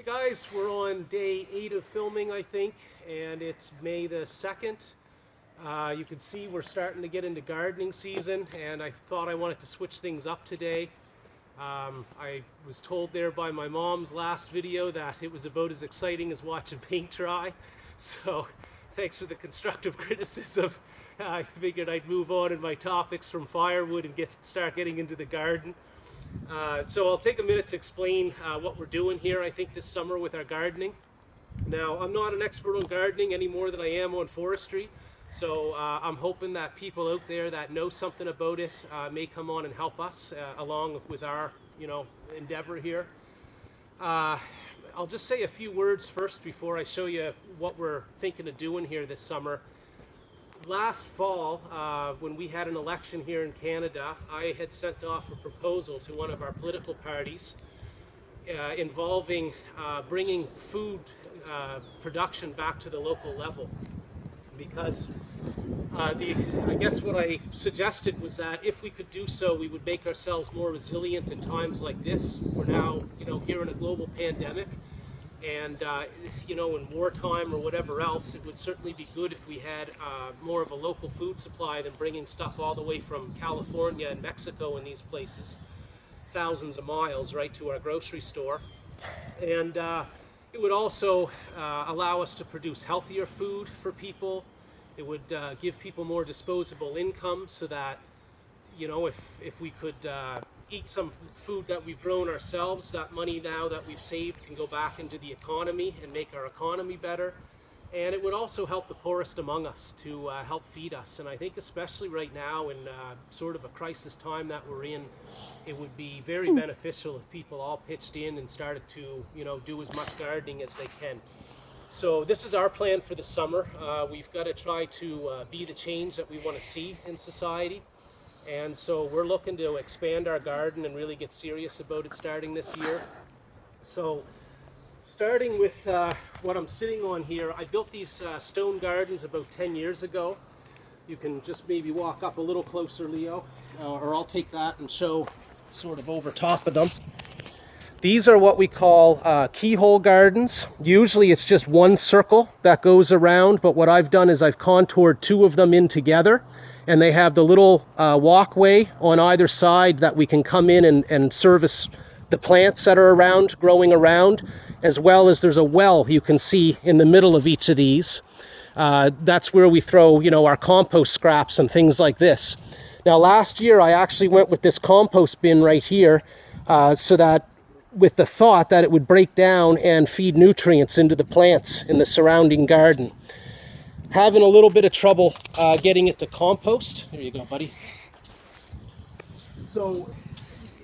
Hey guys, we're on day 8 of filming, I think, and it's May the 2nd. You can see we're starting to get into gardening season, and I thought I wanted to switch things up today. I was told there by my mom's last video that it was about as exciting as watching paint dry, so thanks for the constructive criticism. I figured I'd move on in my topics from firewood and start getting into the garden. So I'll take a minute to explain what we're doing here, I think, this summer with our gardening. Now, I'm not an expert on gardening any more than I am on forestry, so I'm hoping that people out there that know something about it may come on and help us along with our, endeavor here. I'll just say a few words first before I show you what we're thinking of doing here this summer. Last fall, when we had an election here in Canada, I had sent off a proposal to one of our political parties involving bringing food production back to the local level. Because I guess what I suggested was that if we could do so, we would make ourselves more resilient in times like this. We're now, here in a global pandemic. And, in wartime or whatever else, it would certainly be good if we had more of a local food supply than bringing stuff all the way from California and Mexico and these places, thousands of miles, right to our grocery store. And it would also allow us to produce healthier food for people. It would give people more disposable income so that, if we could eat some food that we've grown ourselves, that money now that we've saved can go back into the economy and make our economy better. And it would also help the poorest among us to help feed us. And I think especially right now in sort of a crisis time that we're in, it would be very beneficial if people all pitched in and started to, do as much gardening as they can. So this is our plan for the summer. We've got to try to be the change that we want to see in society. And so we're looking to expand our garden and really get serious about it starting this year. So starting with what I'm sitting on here, I built these stone gardens about 10 years ago. You can just maybe walk up a little closer, Leo, or I'll take that and show sort of over top of them. These are what we call keyhole gardens. Usually it's just one circle that goes around, but what I've done is I've contoured two of them in together, and they have the little walkway on either side that we can come in and service the plants that are growing around, as well as there's a well you can see in the middle of each of these. That's where we throw, our compost scraps and things like this. Now last year I actually went with this compost bin right here so that with the thought that it would break down and feed nutrients into the plants in the surrounding garden. Having a little bit of trouble getting it to compost. There you go, buddy. So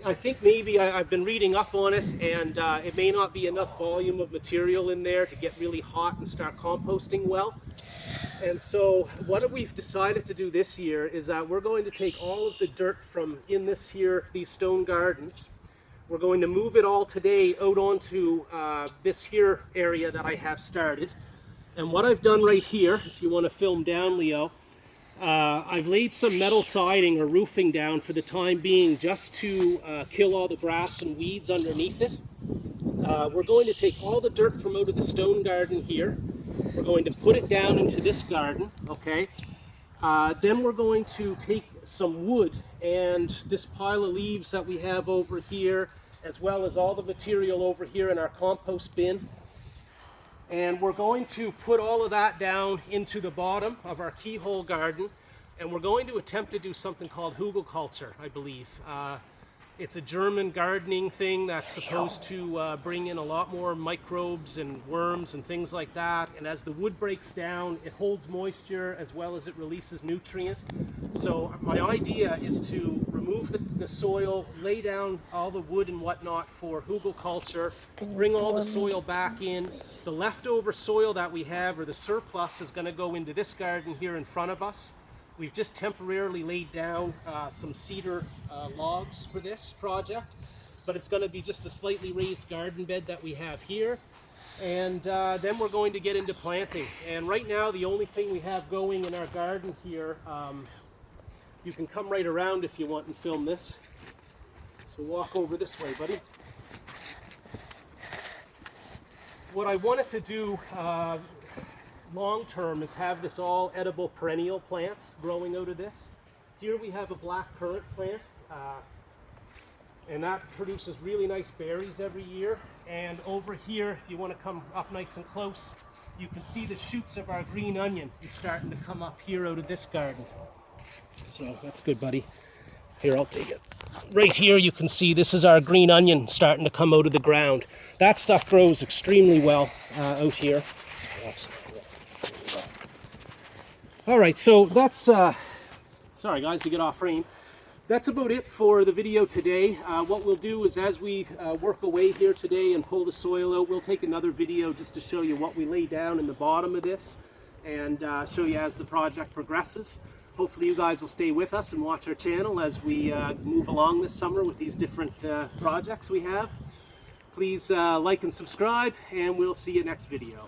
I think maybe I've been reading up on it, and it may not be enough volume of material in there to get really hot and start composting well. And so what we've decided to do this year is that we're going to take all of the dirt from in these stone gardens. We're going to move it all today out onto this here area that I have started. And what I've done right here, if you want to film down, Leo, I've laid some metal siding or roofing down for the time being just to kill all the grass and weeds underneath it. We're going to take all the dirt from out of the stone garden here. We're going to put it down into this garden, okay? Then we're going to take some wood and this pile of leaves that we have over here, as well as all the material over here in our compost bin. And we're going to put all of that down into the bottom of our keyhole garden, and we're going to attempt to do something called hugelkultur, I believe. It's a German gardening thing that's supposed to bring in a lot more microbes and worms and things like that. And as the wood breaks down, it holds moisture as well as it releases nutrient. So my idea is to remove the soil, lay down all the wood and whatnot for hugelkultur, bring all the soil back in. The leftover soil that we have, or the surplus, is going to go into this garden here in front of us. We've just temporarily laid down some cedar logs for this project, but it's going to be just a slightly raised garden bed that we have here. And then we're going to get into planting. And right now, the only thing we have going in our garden here, you can come right around if you want and film this. So walk over this way, buddy. what I wanted to do long term is have this all edible perennial plants growing out of this. Here we have a black currant plant, and that produces really nice berries every year. And over here, if you want to come up nice and close, you can see the shoots of our green onion is starting to come up here out of this garden. So that's good, buddy. Here, I'll take it. Right here you can see this is our green onion starting to come out of the ground. That stuff grows extremely well out here. All right, so that's, sorry guys to get off frame. That's about it for the video today. What we'll do is as we work away here today and pull the soil out, we'll take another video just to show you what we lay down in the bottom of this and show you as the project progresses. Hopefully you guys will stay with us and watch our channel as we move along this summer with these different projects we have. Please like and subscribe, and we'll see you next video.